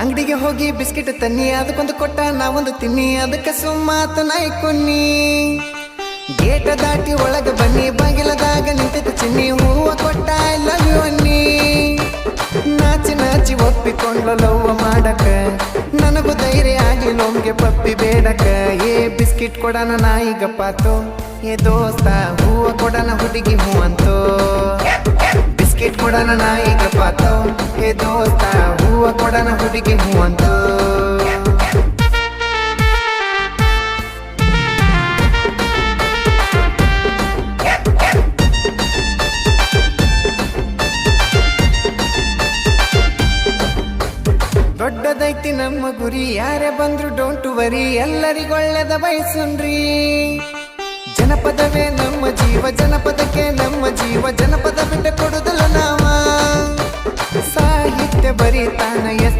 ಅಂಗಡಿಗೆ ಹೋಗಿ ಬಿಸ್ಕಿಟ್ ತನ್ನಿ ಅದಕ್ಕೊಂದು ಕೊಟ್ಟ ನಾವೊಂದು ತಿನ್ನಿ ಅದಕ್ಕೆ ಸುಮ್ಮಾತ ನಾಯಿ ಕೊನ್ನಿ ಗೇಟ ದಾಟಿ ಒಳಗ ಬನ್ನಿ ಬಾಗಿಲದಾಗ ನಿಂತಿತ್ತು ಚಿನ್ನಿ ಹೂವ ಕೊಟ್ಟ ಐ ಲವ್ ಯು ಅನ್ನಿ ನಾಚಿ ನಾಚಿ ಒಪ್ಪಿಕೊಂಡ್ಲು ಲವ್ವ ಮಾಡಕ ನನಗೂ ಧೈರ್ಯ ಆಗ್ಲಿ ನಮ್ಗೆ ಪಪ್ಪಿ ಬೇಡಕ ಏ ಬಿಸ್ಕಿಟ್ ಕೊಡನ ನಾಯಿ ಗಪ್ಪಾತು ಏ ದೋಸ್ತ ಹೂವ ಕೊಡನ ಹುಡುಗಿ ಹೂ ಅಂತೋ ಬಿಸ್ಕಿಟ್ ಕೊಡನ ನಾಯಿ ಗಪ್ಪಾತು ಏ ದೋಸ್ತ ಹೂವ ಕೊಡನ ಹುಡುಗಿ ಹೂ ಅಂತೋ ದೊಡ್ಡದೈತಿ ನಮ್ಮ ಗುರಿ ಯಾರೇ ಬಂದ್ರು ಡೋಂಟ್ ವರಿ ಎಲ್ಲರಿಗೊಳ್ಳೆದ ಬಯಸುನ್ರಿ ಜನಪದವೇ ನಮ್ಮ ಜೀವ ಜನಪದಕ್ಕೆ ನಮ್ಮ ಜೀವ ಜನಪದ ಬಿಟ್ಟು ಕೊಡುದಲ್ಲ ನಾವ ಸಾಹಿತ್ಯ ಬರೀತಾನ ಎಸ್